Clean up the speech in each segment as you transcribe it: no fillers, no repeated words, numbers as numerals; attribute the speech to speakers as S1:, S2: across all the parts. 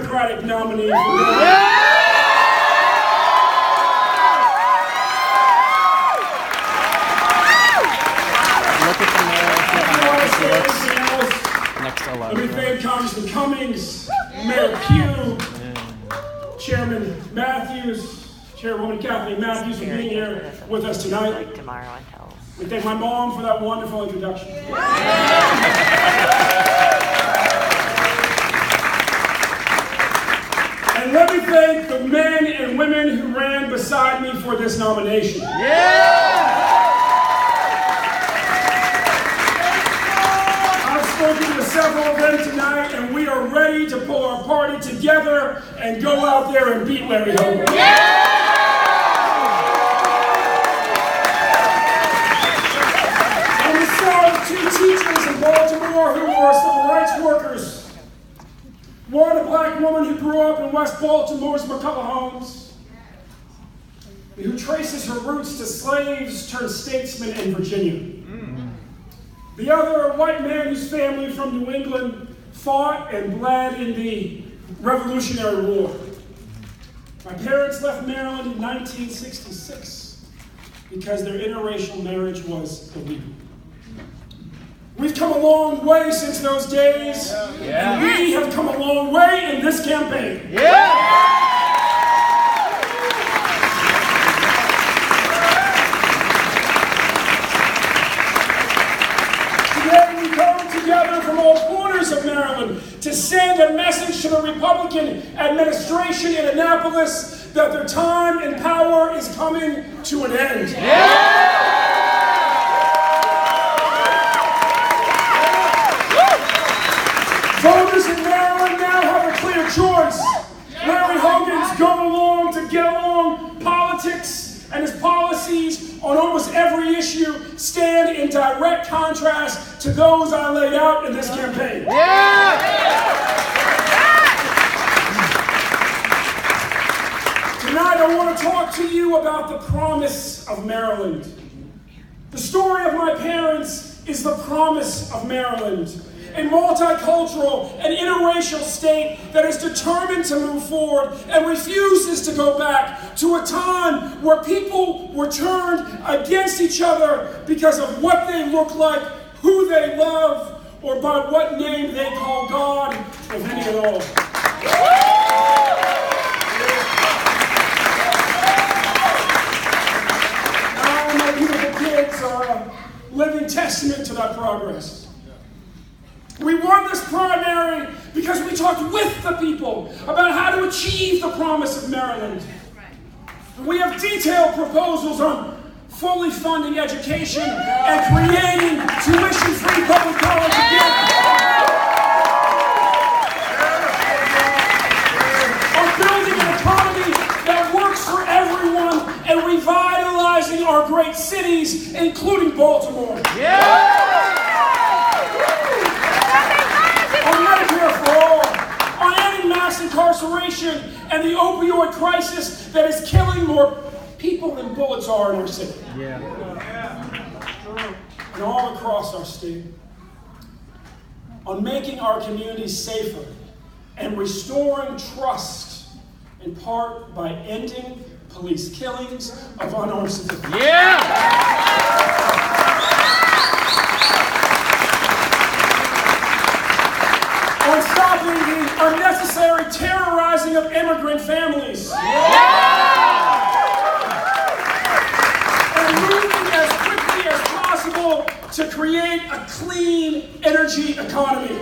S1: Democratic nominee. Let me thank Congressman Cummings, Mayor Pugh, Chairman Matthews, Chairwoman Kathleen Matthews for being here with us tonight. We thank my mom for that wonderful introduction. And let me thank the men and women who ran beside me for this nomination. I've spoken to several of them tonight, and we are ready to pull our party together and go out there and beat Larry Hogan. And we saw 2 teachers in Baltimore who were civil rights workers. One, a black woman who grew up in West Baltimore's McCullough Homes, who traces her roots to slaves turned statesmen in Virginia. The other, a white man whose family from New England fought and bled in the Revolutionary War. My parents left Maryland in 1966 because their interracial marriage was illegal. We've come a long way since those days, and we have come a long way in this campaign. Today we come together from all corners of Maryland to send a message to the Republican administration in Annapolis that their time in power is coming to an end. Voters in Maryland now have a clear choice. Larry Hogan's go along to get along politics and his policies on almost every issue stand in direct contrast to those I laid out in this campaign. Tonight I want to talk to you about the promise of Maryland. The story of my parents is the promise of Maryland. A multicultural and interracial state that is determined to move forward and refuses to go back to a time where people were turned against each other because of what they look like, who they love, or by what name they call God, if any at all. Now my beautiful kids are a living testament to that progress. We won this primary because we talked with the people about how to achieve the promise of Maryland. We have detailed proposals on fully funding education and creating tuition-free public college again. On building an economy that works for everyone and revitalizing our great cities, including Baltimore. On Medicare for all, on ending mass incarceration and the opioid crisis that is killing more people than bullets are in our city. And all across our state. On making our communities safer and restoring trust, in part by ending police killings of unarmed civilians. On stopping the unnecessary terrorizing of immigrant families. And moving as quickly as possible to create a clean energy economy.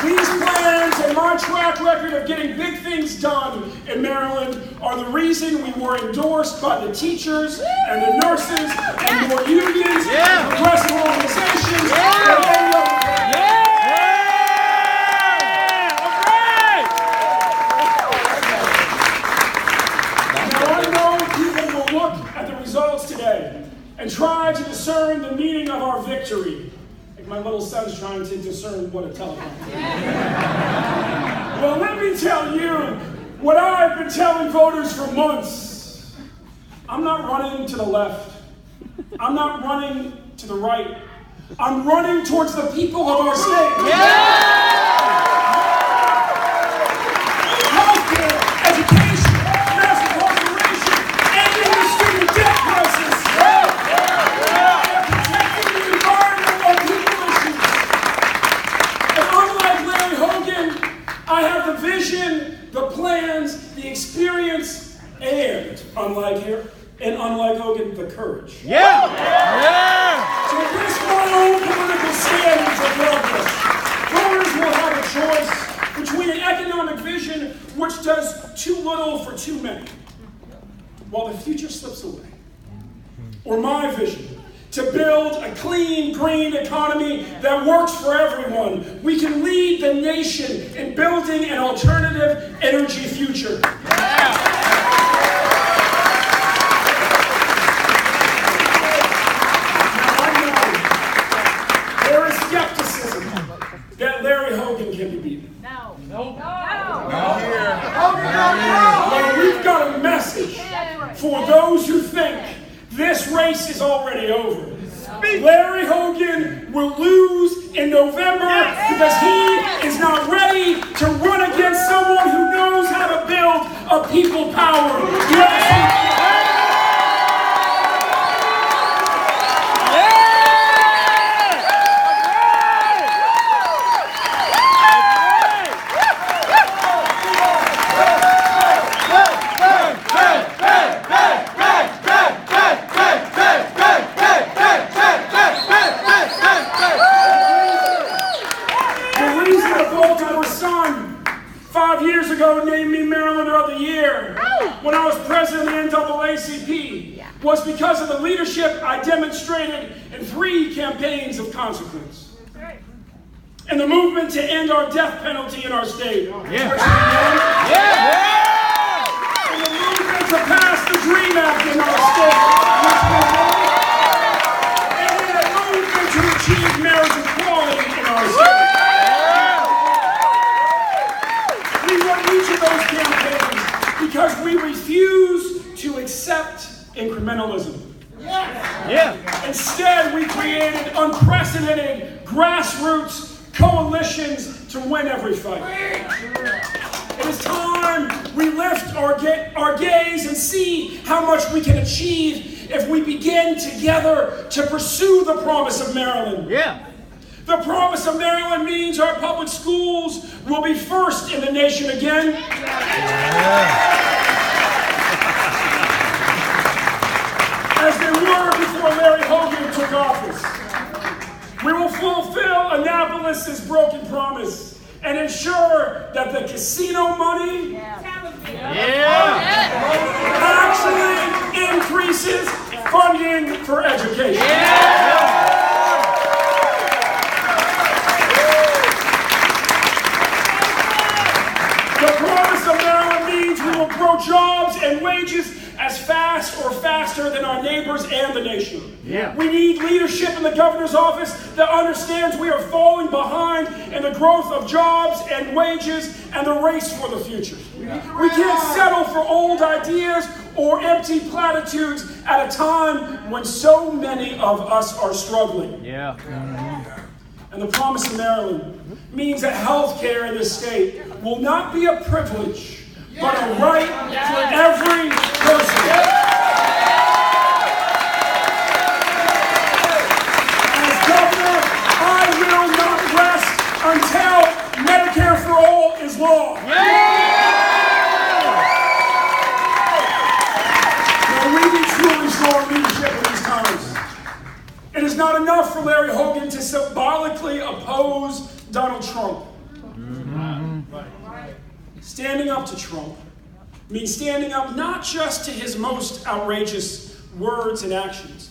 S1: These plans and my track record of getting big things done in Maryland are the reason we were endorsed by the teachers and the nurses and more unions and progressive organizations. Now I know people will look at the results today and try to discern the meaning of our victory. My little son's trying to discern what a telephone is. Well, let me tell you what I've been telling voters for months. I'm not running to the left. I'm not running to the right. I'm running towards the people of our state. Healthcare, education, mass incarceration, ending the student debt crisis. Protecting the environment on people issues. And unlike Larry Hogan, I have the vision, the plans, the experience, and unlike Hogan, the courage. To risk my own political standards of progress. Voters will have a choice between an economic vision which does too little for too many, while the future slips away, or my vision to build a clean, green economy that works for everyone. We can lead the nation in building an alternative energy future. That Larry Hogan can be beaten. No. But we've got a message for those who think this race is already over. Larry Hogan will lose in November because he is not ready to run against someone who knows how to build a people power. Named me Marylander of the Year when I was president of the NAACP was because of the leadership I demonstrated in 3 campaigns of consequence. And the movement to end our death penalty in our state. And the movement to pass the DREAM Act in our state. And the movement to achieve marriage equality in our state. Each of those campaigns because we refuse to accept incrementalism. Instead, we created unprecedented grassroots coalitions to win every fight. It is time we lift our gaze and see how much we can achieve if we begin together to pursue the promise of Maryland. The promise of Maryland means our public schools will be first in the nation again. As they were before Larry Hogan took office. We will fulfill Annapolis' broken promise and ensure that the casino money actually increases funding for education. The promise of Maryland means we will grow jobs and wages as fast or faster than our neighbors and the nation. We need leadership in the governor's office that understands we are falling behind in the growth of jobs and wages and the race for the future. We can't settle for old ideas or empty platitudes at a time when so many of us are struggling. And the promise of Maryland means that health care in this state will not be a privilege, but a right for every person. As governor, I will not rest until Medicare for all is law. Now, we need truly strong leadership in these times. It is not enough for Larry Hogan to symbolically oppose Donald Trump. Standing up to Trump means standing up not just to his most outrageous words and actions,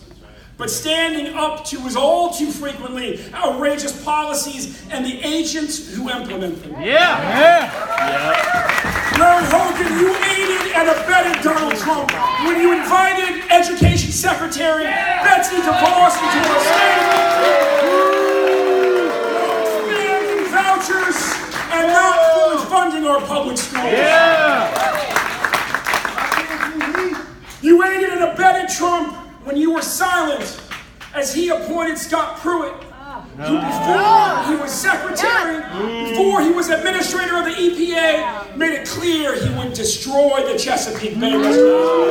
S1: but standing up to his all too frequently outrageous policies and the agents who implement them. Larry Hogan, you aided and abetted Donald Trump when you invited Education Secretary Betsy DeVos into our state, expanding vouchers and not fully funding our public schools. You aided and abetted Trump when you were silent as he appointed Scott Pruitt who before he was secretary, before he was administrator of the EPA, made it clear he would destroy the Chesapeake Bay Reservoir.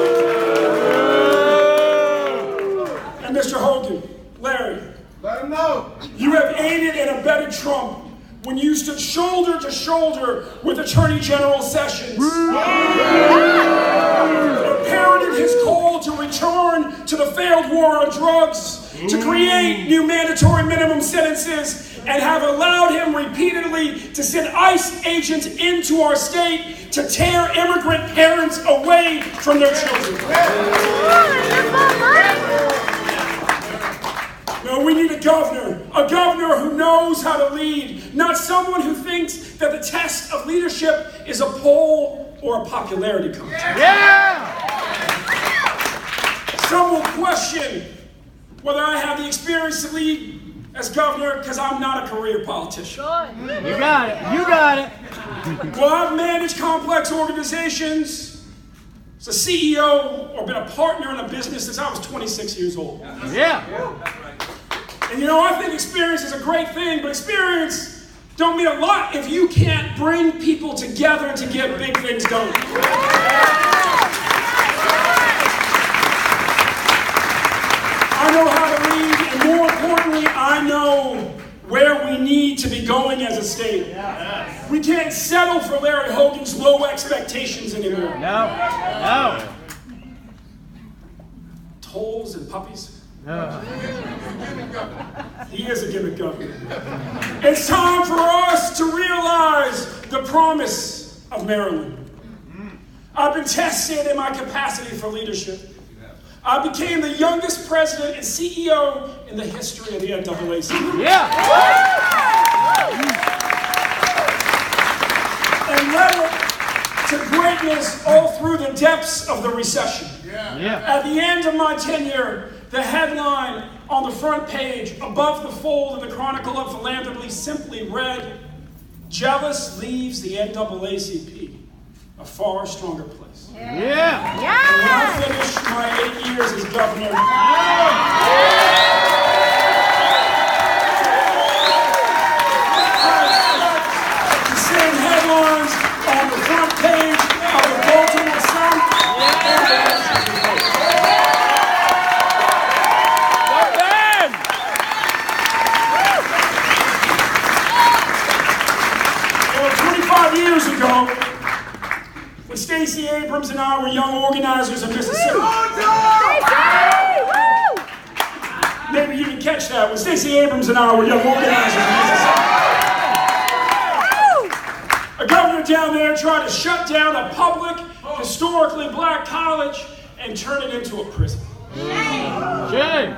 S1: And Mr. Hogan, Larry,
S2: let him know.
S1: You have aided and abetted Trump when you stood shoulder to shoulder with Attorney General Sessions. Parroted his call to return to the failed war on drugs, to create new mandatory minimum sentences, and have allowed him repeatedly to send ICE agents into our state to tear immigrant parents away from their children. No, we need a governor who knows how to lead, not someone who thinks that the test of leadership is a poll or a popularity contest. Some will question whether I have the experience to lead as governor because I'm not a career politician.
S3: You got it. You got it.
S1: Well, I've managed complex organizations as a CEO or been a partner in a business since I was 26 years old.
S3: Yeah.
S1: And you know, I think experience is a great thing, but experience don't mean a lot if you can't bring people together to get big things done. I know how to lead, and more importantly, I know where we need to be going as a state. We can't settle for Larry Hogan's low expectations anymore.
S3: No.
S1: Tolls and puppies. He is a gimmick governor. It's time for us to realize the promise of Maryland. I've been tested in my capacity for leadership. I became the youngest president and CEO in the history of the NAACP.
S3: Yeah.
S1: And led it to greatness all through the depths of the recession.
S3: Yeah.
S1: At the end of my tenure, the headline on the front page, above the fold of the Chronicle of Philanthropy, simply read, "Jealous leaves the NAACP a far stronger place."
S3: Yeah.
S1: And when I finished my 8 years as governor, the same headlines on the front page of the Baltimore Sun and the Washington Post. 25 years ago, when Stacey Abrams and I were young organizers in Mississippi. Maybe you can catch that. When Stacey Abrams and I were young organizers in Mississippi. A governor down there tried to shut down a public, historically black college and turn it into a prison.
S3: Shame.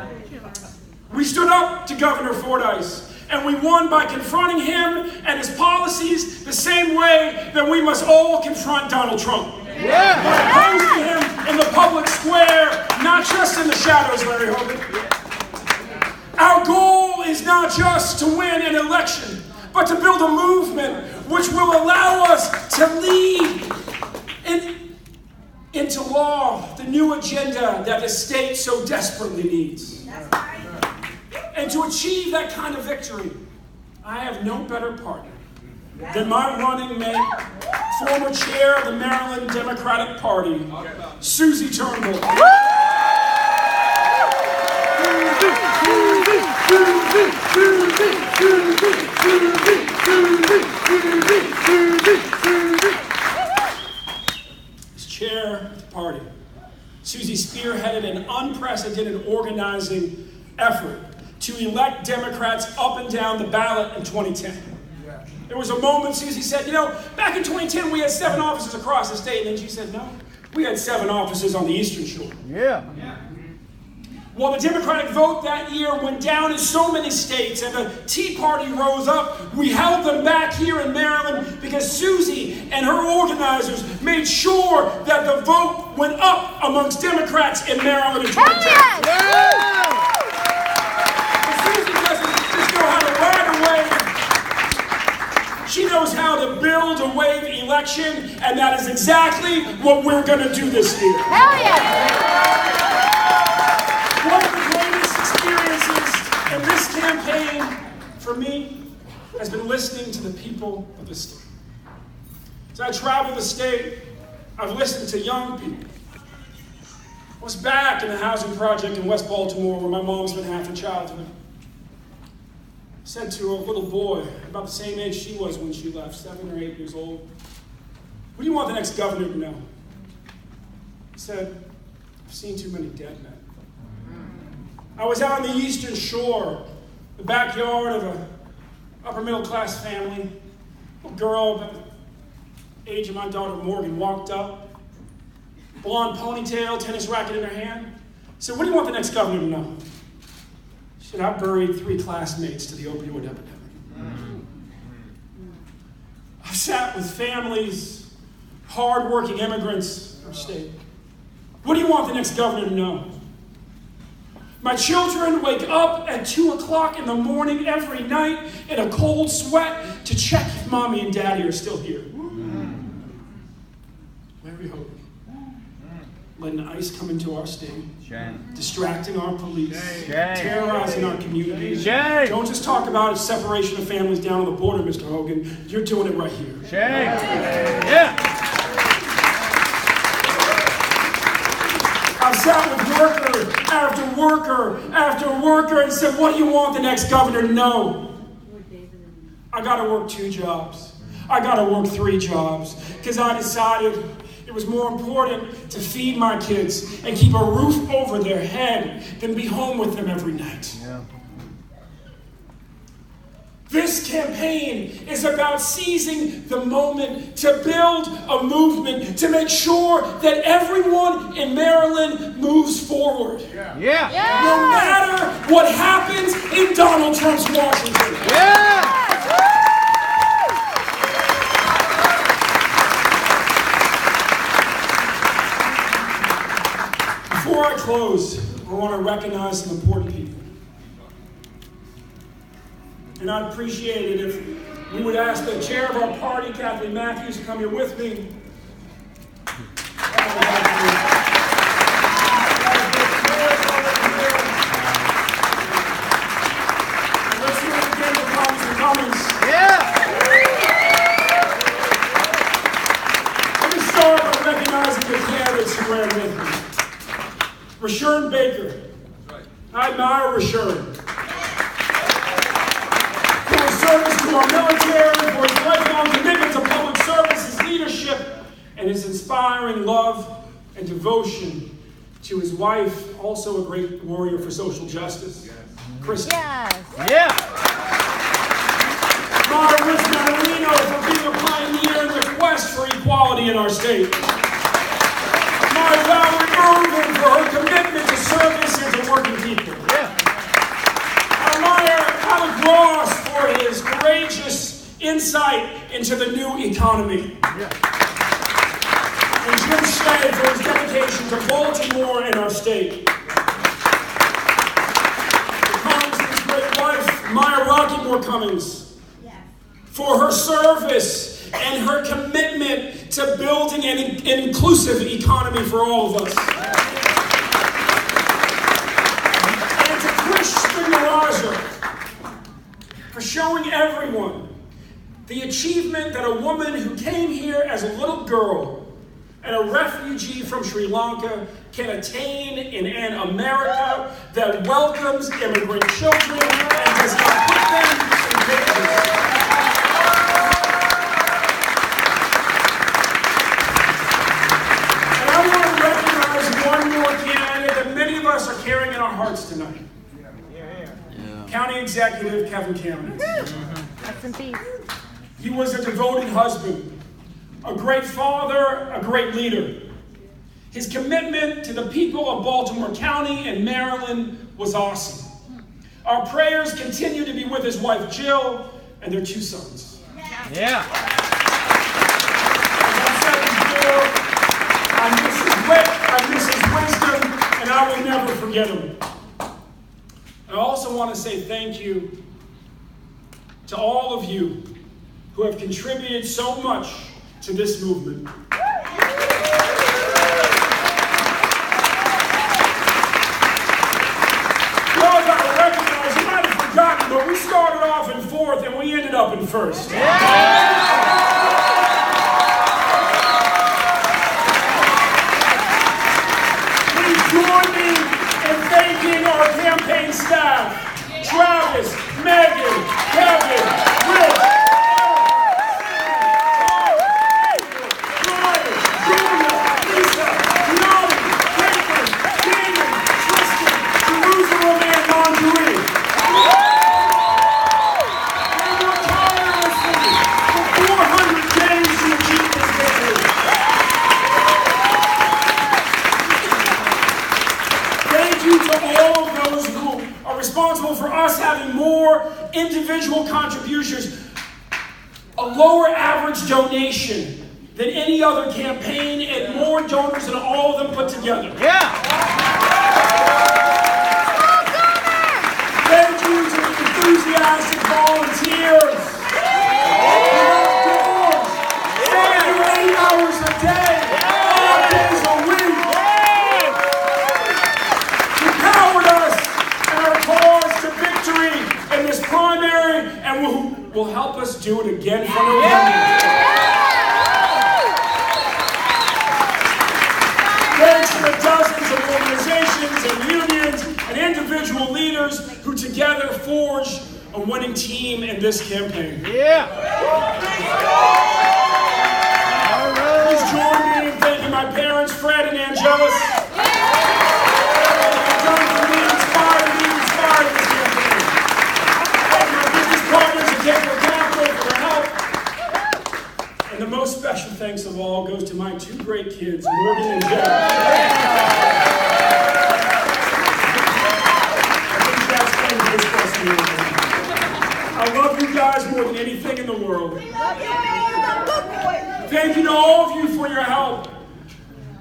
S1: We stood up to Governor Fordyce, and we won by confronting him and his policies the same way that we must all confront Donald Trump.
S3: Yeah.
S1: By opposing him in the public square, not just in the shadows, Larry Hogan. Our goal is not just to win an election, but to build a movement which will allow us to lead into law the new agenda that the state so desperately needs. And to achieve that kind of victory, I have no better partner than my running mate, former chair of the Maryland Democratic Party, Susie Turnbull. As chair of the party, Susie spearheaded an unprecedented organizing effort to elect Democrats up and down the ballot in 2010. There was a moment Susie said, you know, back in 2010 we had 7 offices across the state, and then she said, no, we had 7 offices on the Eastern Shore.
S3: Yeah.
S1: Well, the Democratic vote that year went down in so many states, and the Tea Party rose up. We held them back here in Maryland because Susie and her organizers made sure that the vote went up amongst Democrats in Maryland in 2010. Susie doesn't just know how to ride a wave. She knows how to build a wave election, and that is exactly what we're going to do this year.
S4: Hell yeah!
S1: One of the greatest experiences in this campaign for me has been listening to the people of the state. As I travel the state, I've listened to young people. I was back in the housing project in West Baltimore where my mom spent half her childhood. I said to a little boy, about the same age she was when she left, 7 or 8 years old, "What do you want the next governor to know?" He said, "I've seen too many dead men." I was out on the Eastern Shore, the backyard of an upper middle class family. A girl about the age of my daughter Morgan walked up, blonde ponytail, tennis racket in her hand. Said, "What do you want the next governor to know?" She said, "I buried 3 classmates to the opioid epidemic." I've sat with families, hard-working immigrants in our state. "What do you want the next governor to know?" "My children wake up at 2 o'clock in the morning every night in a cold sweat to check if mommy and daddy are still here." Larry Hogan, letting ICE come into our state, distracting our police, terrorizing our communities. Don't just talk about separation of families down on the border, Mr. Hogan. You're doing it right here. I've sat with worker after worker after worker and said, "What do you want the next governor to know?" I got to work 2 jobs. I got to work 3 jobs because I decided it was more important to feed my kids and keep a roof over their head than be home with them every night. This campaign is about seizing the moment to build a movement to make sure that everyone in Maryland moves forward. No matter what happens in Donald Trump's Washington. Before I close, I want to recognize some important people. And I'd appreciate it if we would ask the chair of our party, Kathleen Matthews, to come here with me. Let's hear it again for Congressman Cummings. Let me start by recognizing the candidates who ran with me. Rashern Baker. I admire Rashern. Service to our military, for his lifelong commitment to public service, his leadership, and his inspiring love and devotion to his wife, also a great warrior for social justice, Kristen. Mara Rich-Marino for being a pioneer in the quest for equality in our state. Mara Valerie Irvin for her commitment to service and to working people. Alec Ross for his courageous insight into the new economy. And Jim Shea for his dedication to Baltimore and our state. The Congressman's great wife, Maya Rockymore Cummings, for her service and her commitment to building an inclusive economy for all of us. And to Chris Spignoraza, for showing everyone the achievement that a woman who came here as a little girl and a refugee from Sri Lanka can attain in an America that welcomes immigrant children and does not put them in cages. And I want to recognize one more candidate that many of us are carrying in our hearts tonight. County Executive Kevin Cameron.
S2: Rest in peace.
S1: He was a devoted husband, a great father, a great leader. His commitment to the people of Baltimore County and Maryland was awesome. Our prayers continue to be with his wife Jill and their 2 sons. As I said before, I miss his wit, I miss his wisdom, and I will never forget him. I also want to say thank you to all of you who have contributed so much to this movement. You all got to recognize, you might have forgotten, but we started off in fourth, and we ended up in first. Please join me in thanking our campaign staff: Travis, Megan, Kevin, Rich, Brian, Julia, Lisa, Leonie, Caitlin, Daniel, Tristan, Jerusalem, and Marjorie. They worked tirelessly for 400 days to achieve this victory. Thank you to all of those who are responsible for us having more individual contributions, a lower average donation than any other campaign, and more donors than all of them put together. Thank you to the enthusiastic volunteers who work doors 7 to 8 hours a day, 5 days a week, who powered us and our cause to victory in this primary, and who will help us do it again for November. Thanks to the dozens of organizations and unions and individual leaders who together forged a winning team in this campaign. Please join me in thanking my parents, Fred and Angelus. They've done for me, inspired me this campaign. Thank my business partners at Denver Capital for their help. And the most special thanks of all goes to my 2 great kids, Morgan and Jack. I love you guys more than anything in the world. Thank you to all of you for your help.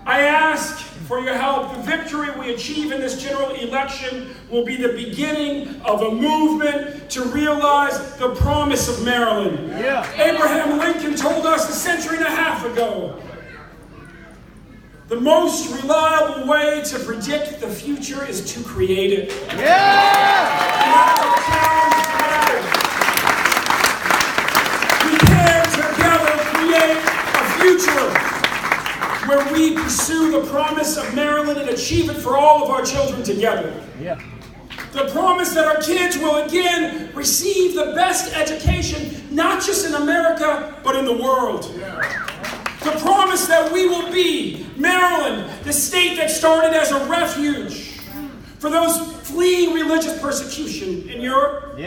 S1: I ask for your help. The victory we achieve in this general election will be the beginning of a movement to realize the promise of Maryland. Abraham Lincoln told us a century and a half ago, the most reliable way to predict the future is to create it. And that's a challenge today. We can together create a future where we pursue the promise of Maryland and achieve it for all of our children together. The promise that our kids will again receive the best education, not just in America, but in the world. The promise that we will be Maryland, the state that started as a refuge for those fleeing religious persecution in Europe.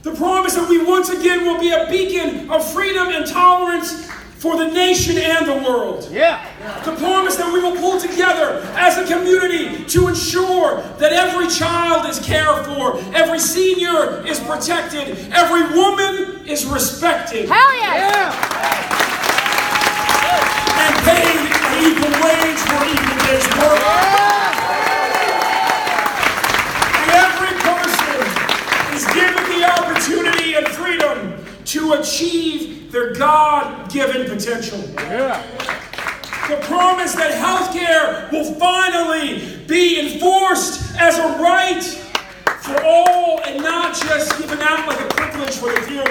S1: The promise that we once again will be a beacon of freedom and tolerance for the nation and the world. The promise that we will pull together as a community to ensure that every child is cared for, every senior is protected, every woman is respected. And paid an equal wage for equal day's work. And every person is given the opportunity and freedom to achieve their God-given potential. The promise that healthcare will finally be enforced as a right for all and not just given out like a privilege for the few.